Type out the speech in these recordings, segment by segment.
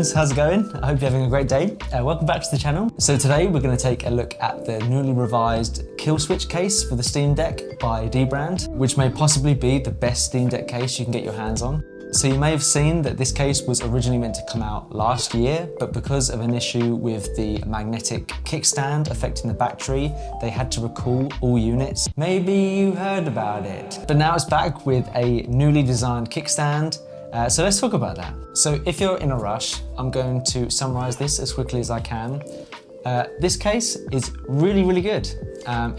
friends, how's it going? I hope you're having a great day. Welcome back to the channel. So today we're going to take a look at the newly revised Killswitch case for the Steam Deck by dbrand, which may possibly be the best Steam Deck case you can get your hands on. So you may have seen that this case was originally meant to come out last year, but because of an issue with the magnetic kickstand affecting the battery, they had to recall all units. Maybe you heard about it. But now it's back with a newly designed kickstand. So let's talk about that. So if you're in a rush, I'm going to summarize this as quickly as I can. This case is really good.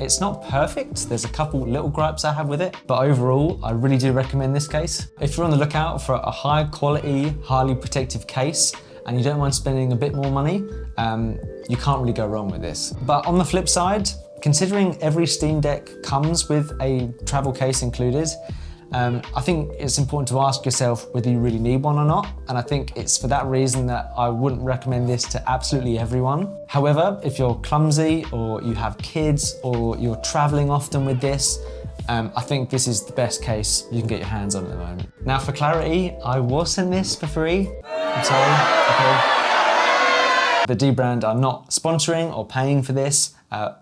It's not perfect. There's a couple little gripes I have with it, but overall, I really do recommend this case. If you're on the lookout for a high quality, highly protective case, and you don't mind spending a bit more money, you can't really go wrong with this. But on the flip side, considering every Steam Deck comes with a travel case included, I think it's important to ask yourself whether you really need one or not, and I think it's for that reason that I wouldn't recommend this to absolutely everyone. However, if you're clumsy or you have kids or you're traveling often with this, I think this is the best case you can get your hands on at the moment. Now for clarity, I was sent this for free. I'm sorry, okay. The dbrand are not sponsoring or paying for this.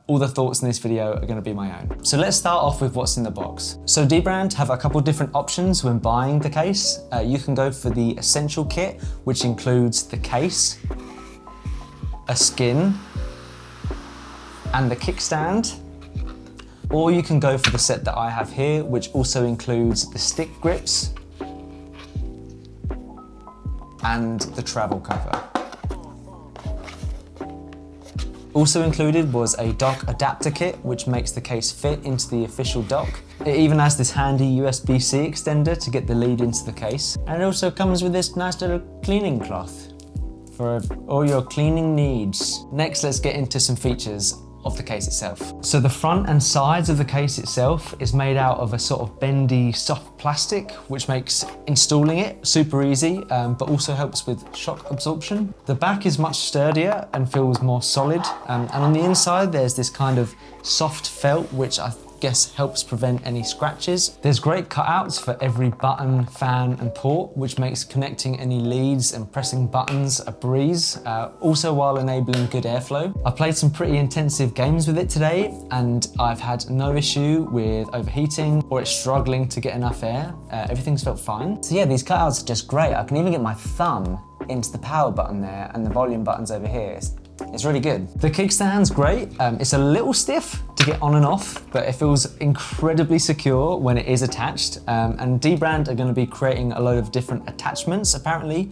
All the thoughts in this video are going to be my own. So let's start off with what's in the box. So dbrand have a couple different options when buying the case. You can go for the essential kit, which includes the case, a skin, and the kickstand. Or you can go for the set that I have here, which also includes the stick grips and the travel cover. Also included was a dock adapter kit, which makes the case fit into the official dock. It even has this handy USB-C extender to get the lead into the case. And it also comes with this nice little cleaning cloth for all your cleaning needs. Next, let's get into some features of the case itself. So the front and sides of the case itself is made out of a sort of bendy, soft plastic, which makes installing it super easy, but also helps with shock absorption. The back is much sturdier and feels more solid. And on the inside, there's this kind of soft felt, which I guess helps prevent any scratches. There's great cutouts for every button, fan and port, which makes connecting any leads and pressing buttons a breeze, also while enabling good airflow. I played some pretty intensive games with it today, and I've had no issue with overheating or it struggling to get enough air. Everything's felt fine. So yeah, these cutouts are just great. I can even get my thumb into the power button there and the volume buttons over here. It's really good. The kickstand's great. It's a little stiff to get on and off, but it feels incredibly secure when it is attached. And dbrand are going to be creating a load of different attachments apparently,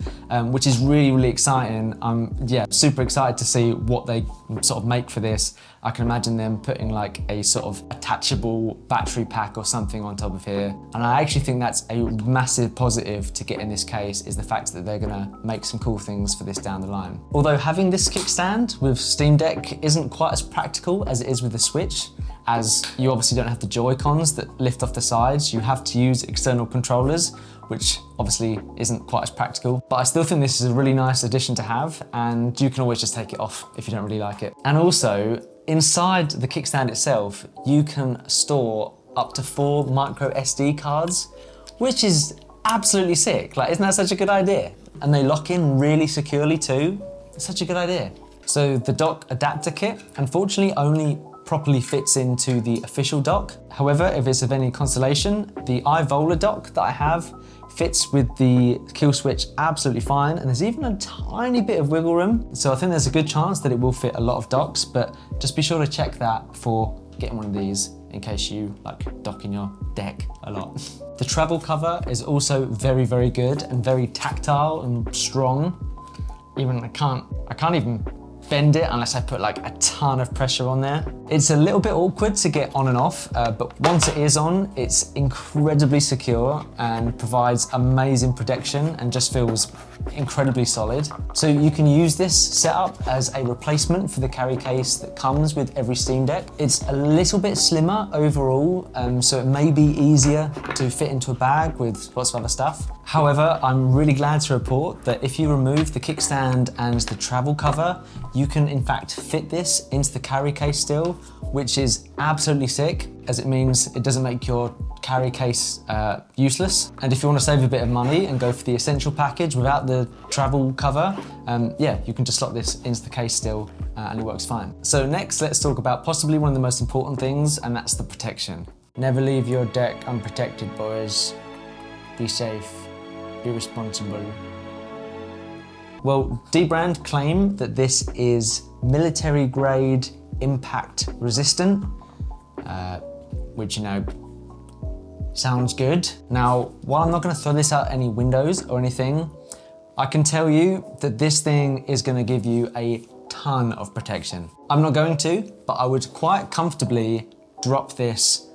which is really exciting. I'm super excited to see what they sort of make for this. I can imagine them putting like a sort of attachable battery pack or something on top of here. And I actually think that's a massive positive to get in this case, is the fact that they're gonna make some cool things for this down the line. Although having this kickstand with Steam Deck isn't quite as practical as it is with the Switch, as you obviously don't have the Joy-Cons that lift off the sides. You have to use external controllers, which obviously isn't quite as practical. But I still think this is a really nice addition to have, and you can always just take it off if you don't really like it. And also, inside the kickstand itself, you can store up to 4 micro SD cards, which is absolutely sick. Like, isn't that such a good idea? And they lock in really securely too. It's such a good idea. So the dock adapter kit, unfortunately, only properly fits into the official dock. However, if it's of any consolation, the iVola dock that I have fits with the Killswitch absolutely fine, and there's even a tiny bit of wiggle room. So I think there's a good chance that it will fit a lot of docks, but just be sure to check that before getting one of these in case you like docking your deck a lot. The travel cover is also very good and very tactile and strong. Even I can't even bend it unless I put like a ton of pressure on there. It's a little bit awkward to get on and off, but once it is on, it's incredibly secure and provides amazing protection and just feels incredibly solid. So you can use this setup as a replacement for the carry case that comes with every Steam Deck. It's a little bit slimmer overall, so it may be easier to fit into a bag with lots of other stuff. However, I'm really glad to report that if you remove the kickstand and the travel cover, you can in fact fit this into the carry case still, which is absolutely sick, as it means it doesn't make your carry case useless. And if you want to save a bit of money and go for the essential package without the travel cover, yeah, you can just slot this into the case still and it works fine. So next, let's talk about possibly one of the most important things, and that's the protection. Never leave your deck unprotected, boys. Be safe, be responsible. Well, dbrand claim that this is military grade impact resistant, which, you know, sounds good. Now, while I'm not gonna throw this out any windows or anything, I can tell you that this thing is gonna give you a ton of protection. I'm not going to, but I would quite comfortably drop this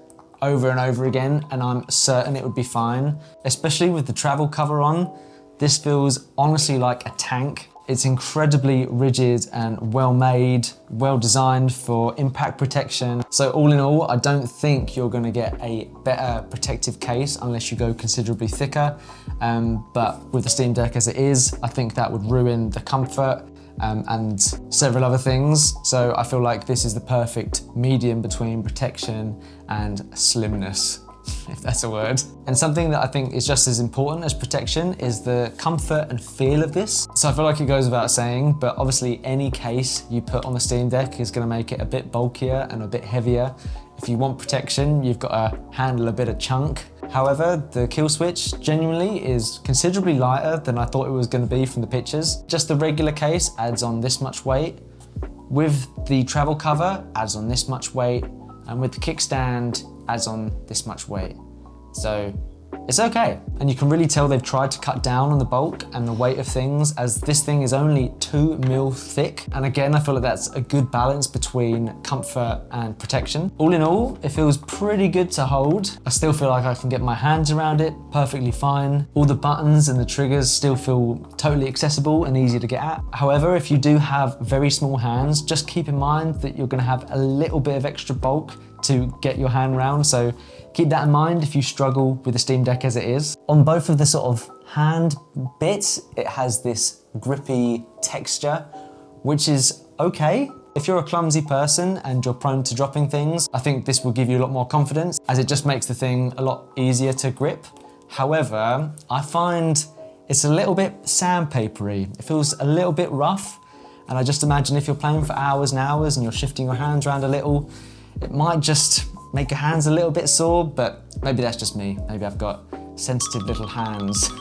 over and over again, and I'm certain it would be fine. Especially with the travel cover on, this feels honestly like a tank. It's incredibly rigid and well made, well designed for impact protection. So all in all, I don't think you're gonna get a better protective case unless you go considerably thicker. But with the Steam Deck as it is, I think that would ruin the comfort and several other things. So I feel like this is the perfect medium between protection and slimness, if that's a word. And something that I think is just as important as protection is the comfort and feel of this. So I feel like it goes without saying, but obviously any case you put on the Steam Deck is gonna make it a bit bulkier and a bit heavier. If you want protection, you've got to handle a bit of chunk. However, the Killswitch genuinely is considerably lighter than I thought it was going to be from the pictures. Just the regular case adds on this much weight. With the travel cover, adds on this much weight. And with the kickstand, adds on this much weight. So it's okay. And you can really tell they've tried to cut down on the bulk and the weight of things, as this thing is only 2 mil thick. And again, I feel like that's a good balance between comfort and protection. All in all, it feels pretty good to hold. I still feel like I can get my hands around it perfectly fine. All the buttons and the triggers still feel totally accessible and easy to get at. However, if you do have very small hands, just keep in mind that you're gonna have a little bit of extra bulk to get your hand around. So keep that in mind if you struggle with the Steam Deck as it is. On both of the sort of hand bits, it has this grippy texture, which is okay. If you're a clumsy person and you're prone to dropping things, I think this will give you a lot more confidence, as it just makes the thing a lot easier to grip. However, I find it's a little bit sandpapery. It feels a little bit rough. And I just imagine if you're playing for hours and hours and you're shifting your hands around a little, it might just make your hands a little bit sore, but maybe that's just me. Maybe I've got sensitive little hands.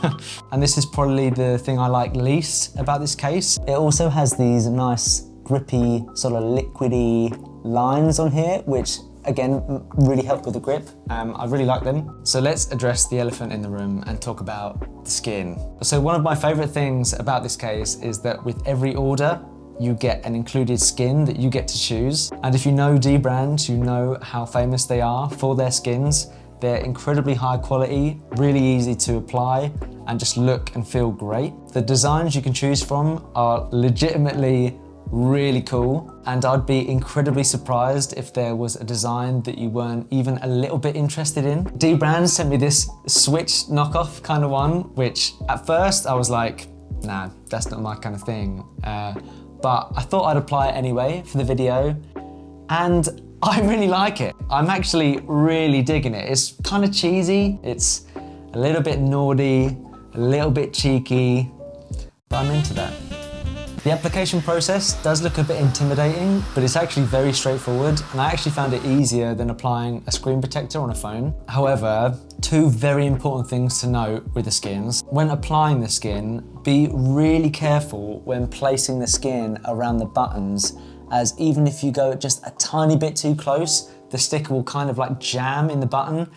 And this is probably the thing I like least about this case. It also has these nice grippy, sort of liquidy lines on here, which again, really help with the grip. I really like them. So let's address the elephant in the room and talk about the skin. So one of my favorite things about this case is that with every order, you get an included skin that you get to choose. And if you know dbrand, you know how famous they are for their skins. They're incredibly high quality, really easy to apply, and just look and feel great. The designs you can choose from are legitimately really cool, and I'd be incredibly surprised if there was a design that you weren't even a little bit interested in. dbrand sent me this Switch knockoff kind of one, which at first I was like, nah, that's not my kind of thing. But I thought I'd apply it anyway for the video, and I really like it. I'm actually really digging it. It's kind of cheesy, it's a little bit naughty, a little bit cheeky, but I'm into that. The application process does look a bit intimidating, but it's actually very straightforward, and I actually found it easier than applying a screen protector on a phone. However, two very important things to note with the skins. When applying the skin, be really careful when placing the skin around the buttons, as even if you go just a tiny bit too close, the sticker will kind of like jam in the button.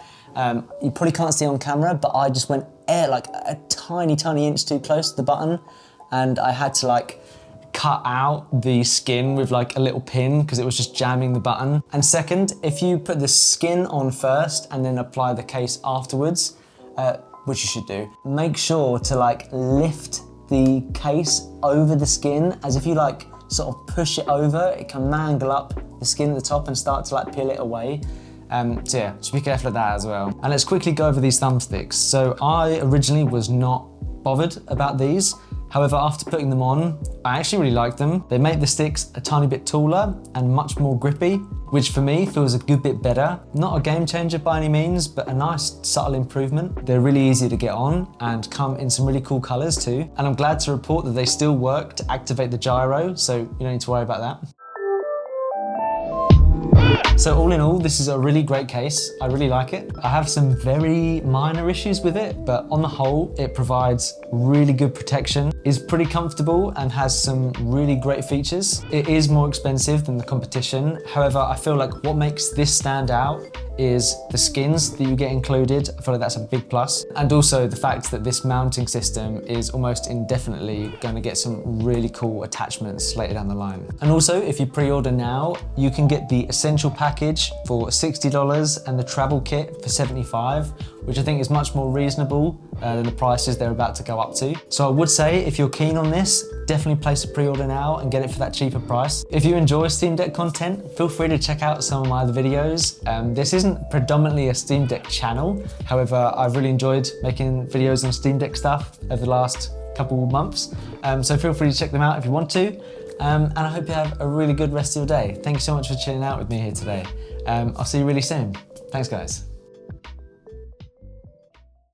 You probably can't see on camera, but I just went like a tiny inch too close to the button, and I had to like cut out the skin with like a little pin because it was just jamming the button. And second, if you put the skin on first and then apply the case afterwards, which you should do, make sure to like lift the case over the skin, as if you like sort of push it over, it can mangle up the skin at the top and start to like peel it away. So yeah, just be careful of that as well. And let's quickly go over these thumbsticks. So I originally was not bothered about these. However, after putting them on, I actually really like them. They make the sticks a tiny bit taller and much more grippy, which for me feels a good bit better. Not a game changer by any means, but a nice subtle improvement. They're really easy to get on and come in some really cool colors too. And I'm glad to report that they still work to activate the gyro, so you don't need to worry about that. So all in all, this is a really great case. I really like it. I have some very minor issues with it, but on the whole, it provides really good protection, is pretty comfortable and has some really great features. It is more expensive than the competition. However, I feel like what makes this stand out is the skins that you get included. I feel like that's a big plus. And also the fact that this mounting system is almost indefinitely going to get some really cool attachments later down the line. And also, if you pre-order now, you can get the essential package for $60 and the travel kit for $75, which I think is much more reasonable than the prices they're about to go up to. So I would say if you're keen on this, definitely place a pre-order now and get it for that cheaper price. If you enjoy Steam Deck content, feel free to check out some of my other videos. This isn't predominantly a Steam Deck channel. However, I've really enjoyed making videos on Steam Deck stuff over the last couple of months. So feel free to check them out if you want to. And I hope you have a really good rest of your day. Thank you so much for chilling out with me here today. I'll see you really soon. Thanks, guys.